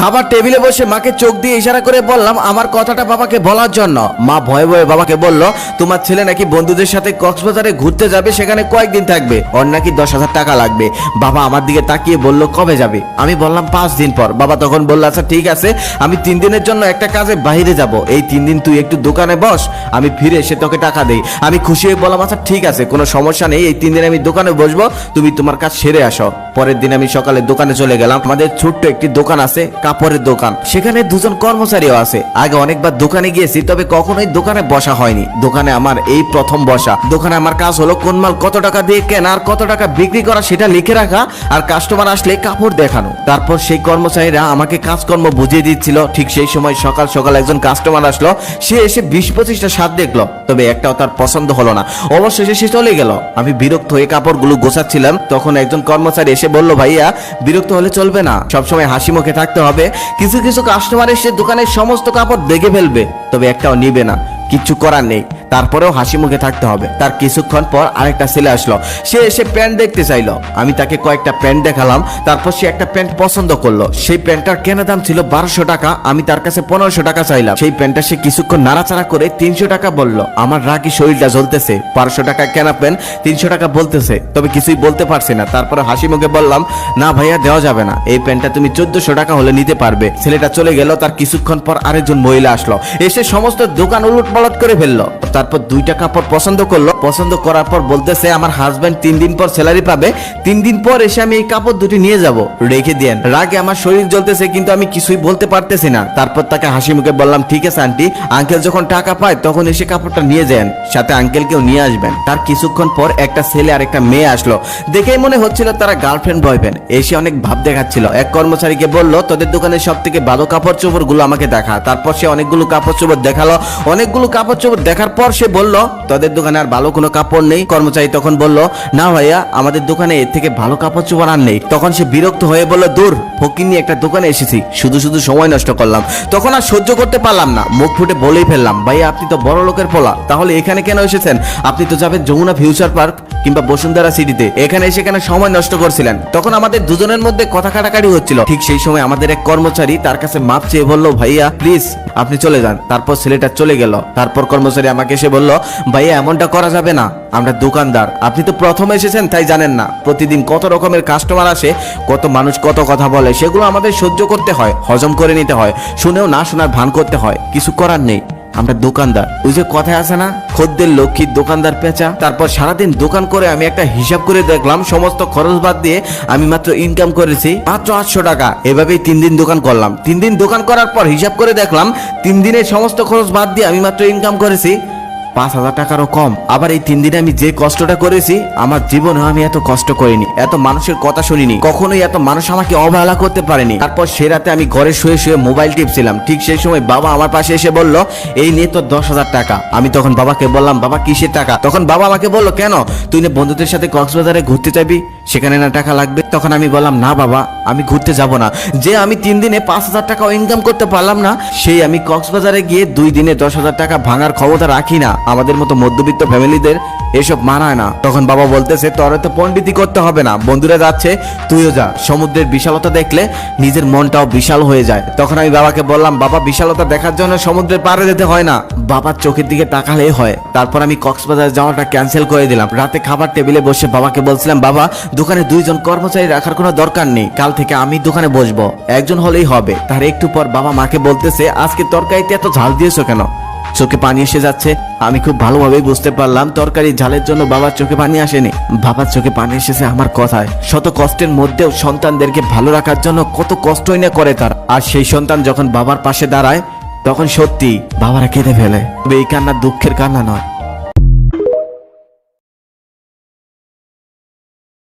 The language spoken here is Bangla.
খাবার টেবিলে বসে মাকে চোখ দিয়ে ইশারা করে বললাম আমার কথাটা বাবাকে বলার জন্য। মা ভয়ে ভয়ে বাবাকে বলল, তোমার ছেলে নাকি বন্ধুদের সাথে কক্সবাজারে ঘুরতে যাবে, সেখানে কয়েকদিন থাকবে, ওর নাকি 10,000 টাকা লাগবে। বাবা আমার দিকে তাকিয়ে বলল, কবে যাবে? আমি বললাম 5 দিন পর। বাবা তখন বলল, আচ্ছা ঠিক আছে, আমি 3 দিনের জন্য একটা কাজে বাইরে যাব, এই 3 দিন তুই একটু দোকানে বস, আমি ফিরে এসে তোকে টাকা দেই। আমি খুশি হয়ে বললাম, আচ্ছা ঠিক আছে, কোনো সমস্যা নেই, এই 3 দিন আমি দোকানে বসবো, তুমি তোমার কাজ সেরে আসো। পরের দিন আমি সকালে দোকানে চলে গেলাম। আমাদের ছোট্ট একটি দোকান আছে, কাপড়ের দোকান, সেখানে 2 জন কর্মচারীও আছে। আগে অনেকবার দোকানে গিয়েছি, তবে কখনোই দোকানে বসা হয়নি। দোকানে আমার এই প্রথম বসা। দোকানে আমার কাজ হলো কোন মাল কত টাকা দিয়ে কেনা আর কত টাকা বিক্রি করা সেটা লিখে রাখা, আর কাস্টমার আসলে কাপড় দেখানো। তারপর সেই কর্মচারীরা আমাকে কাজকর্ম বুঝিয়ে দিচ্ছিল। ঠিক সেই সময় সকাল সকাল একজন কাস্টমার আসলো, সে এসে 20-25টা শার্ট দেখলো, তবে একটাও তার পছন্দ হলো না। অবশেষে সে চলে গেল। আমি বিরক্ত হয়ে কাপড়গুলো গোছাচ্ছিলাম, তখন একজন কর্মচারী এসে বলল, ভাইয়া বিরক্ত হলে চলবে না, সবসময় হাসি মুখে থাকতে হবে। কিছু কিছু কাস্টমার এসে দোকানের সমস্ত কাপড় দেখে ফেলবে, তবে একটাও নিবে না, কিচ্ছু করার নেই, তারপরেও হাসি মুখে থাকতে হবে। তার কিছুক্ষণ পর আরেকটা ছেলে আসলো, সে এসে প্যান্ট দেখতে চাইলো। আমি তাকে কয়েকটা প্যান্ট দেখালাম, তারপর সে একটা প্যান্ট পছন্দ করলো। সেই প্যান্টটার কেনা দাম ছিল 1200 টাকা, আমি তার কাছে 1500 টাকা চাইলাম। সেই প্যান্টটা সে কিছুক্ষণ নাড়াচাড়া করে 300 টাকা বলল। আমার রাগি শরীরটা জ্বলতেছে, 1200 টাকা কেনা প্যান্ট 300 টাকা বলতেছে, তবে কিছুই বলতে পারছি না। তারপরে হাসি মুখে বললাম, না ভাইয়া দেওয়া যাবে না, এই প্যান্টটা তুমি 1400 টাকা হলে নিতে পারবে। ছেলেটা চলে গেল। তার কিছুক্ষণ পর আরেকজন মহিলা আসলো, এসে সমস্ত দোকান উলটপালট করে ফেললো। তারপর 2টা কাপড় পছন্দ করলো। পছন্দ করার পর বলতেছে, আমার হাজবেন্ড 3 দিন পর স্যালারি পাবে, 3 দিন পর এসে আমি এই কাপড় দুটি নিয়ে যাব, রেখে দেন। রাগে আমার শরীর জ্বলতেছে, কিন্তু আমি কিছুই বলতে পারতেছি না। তারপর তাকে হাসি মুখে বললাম, ঠিক আছে আন্টি, আঙ্কেল যখন টাকা পায় তখন এসে কাপড়টা নিয়ে যান, সাথে আঙ্কেলকেও নিয়ে আসবেন। তার কিছুক্ষণ পর একটা ছেলে আর একটা মেয়ে আসলো, দেখেই মনে হচ্ছিল তারা গার্লফ্রেন্ড বয়ফ্রেন্ড। এসে অনেক ভাব দেখাচ্ছিল। এক কর্মচারীকে বলল, তোদের দোকানের সব থেকে ভালো কাপড় চোপড় গুলো আমাকে দেখা। তারপর সে অনেকগুলো কাপড় চোপড় দেখালো। অনেকগুলো কাপড় চোপড় দেখার পর সে বলল, তোদের দোকানে আর ভালো কোনো কাপড় নেই? কর্মচারী তখন বলল, না ভাইয়া, আমাদের দোকানে এর থেকে ভালো কাপড় চোপড় আর নেই। তখন সে বিরক্ত হয়ে বলল, দূর, ফকির নিয়ে একটা দোকানে এসেছি, শুধু শুধু সময় নষ্ট করলাম। তখন আর সহ্য করতে পারলাম না, মুখ ফুটে বলেই ফেললাম, ভাইয়া আপনি তো বড় লোকের পোলা, তাহলে এখানে কেন এসেছেন? আপনি তো যাবেন যমুনা ফিউচার পার্ক কিংবা বসুন্ধরা সিটিতে, এখানে এসে কেন সময় নষ্ট করছিলেন? তখন আমাদের দুজনের মধ্যে কথা কাটাকাটি হচ্ছিল। ঠিক সেই সময় আমাদের এক কর্মচারী তার কাছে মাপ চেয়ে বলল, ভাইয়া প্লিজ আপনি চলে যান। তারপর ছেলেটা চলে গেল। তারপর কর্মচারী আমাকে এসে বলল, ভাইয়া এমনটা করা যাবে না, আমরা দোকানদার, আপনি তো প্রথম এসেছেন তাই জানেন না, প্রতিদিন কত রকমের কাস্টমার আসে, কত মানুষ কত কথা বলে, সেগুলো আমাদের সহ্য করতে হয়, হজম করে নিতে হয়, শুনেও না শোনার ভান করতে হয়, কিছু করার নেই, আমরা দোকানদার। ওই যে কথায় আছে না, খদ্দের লক্ষ্মী দোকানদার পেঁচা। তারপর সারাদিন দোকান করে আমি একটা হিসাব করে দেখলাম, সমস্ত খরচ বাদ দিয়ে আমি মাত্র ইনকাম করেছি মাত্র 800 টাকা। এভাবেই 3 দিন দোকান করলাম। 3 দিন দোকান করার পর হিসাব করে দেখলাম 3 দিনের সমস্ত খরচ বাদ দিয়ে আমি মাত্র ইনকাম করেছি 5000 টাকারও কম। আবার এই 3 দিনে আমি যে কষ্টটা করেছি, আমার জীবনে আমি এত কষ্ট করিনি, এত মানুষের কথা শুনিনি, কখনোই এত মানুষ আমাকে অবহেলা করতে পারেনি। তারপর সে রাতে আমি ঘরে শুয়ে শুয়ে মোবাইল টিপছিলাম। ঠিক সেই সময় বাবা আমার পাশে এসে বলল, এই নিয়ে তোর 10,000 টাকা। আমি তখন বাবাকে বললাম, বাবা কিসের টাকা? তখন বাবা আমাকে বলল, কেন, তুই না বন্ধুদের সাথে কক্সবাজারে ঘুরতে যাবি, সেখানে না টাকা লাগবে? তখন আমি বললাম, না বাবা, আমি ঘুরতে যাব না। যে আমি 3 দিনে 5000 টাকাও ইনকাম করতে পারলাম না, সেই আমি কক্সবাজারে গিয়ে 2 দিনে 10,000 টাকা ভাঙার ক্ষমতা রাখি না। আমাদের মতো মধ্যবিত্ত ফ্যামিলিদের এসব মানায় না। তখন বাবা বলতেছে, তোর তো পণ্ডিতি করতে হবে না, বন্ধুরা যাচ্ছে তুইও যা, সমুদ্রের বিশালতা দেখলে নিজের মনটাও বিশাল হয়ে যায়। তখন আমি বাবাকে বললাম, বাবা বিশালতা দেখার জন্য সমুদ্রের পাড়ে যেতে হয় না, বাবার চোখের দিকে তাকালেই হয়। তারপর আমি কক্সবাজার যাওয়াটা ক্যান্সেল করে দিলাম। রাতে খাবার টেবিলে বসে বাবাকে বলছিলাম, বাবা দোকানে 2 জন কর্মচারী রাখার কোনো দরকার নেই, কাল থেকে আমি দোকানে বসবো, একজন হলেই হবে। তার একটু পর বাবা মাকে বলতেছে, আজকে তরকারিতে এত ঝাল দিয়েছো কেন? চোখে পানি এসে যাচ্ছে। আমি খুব ভালোভাবেই বুঝতে পারলাম তরকারি ঝালের জন্য বাবার চোখে পানি আসেনি, বাবার চোখে পানি এসেছে আমার কথায়। শত কষ্টের মধ্যেও সন্তানদেরকে ভালো রাখার জন্য কত কষ্টই না করে তার। আর সেই সন্তান যখন বাবার পাশে দাঁড়ায়, তখন সত্যি বাবারা কেঁদে ফেলে। তবে এই কান্না দুঃখের কান্না নয়,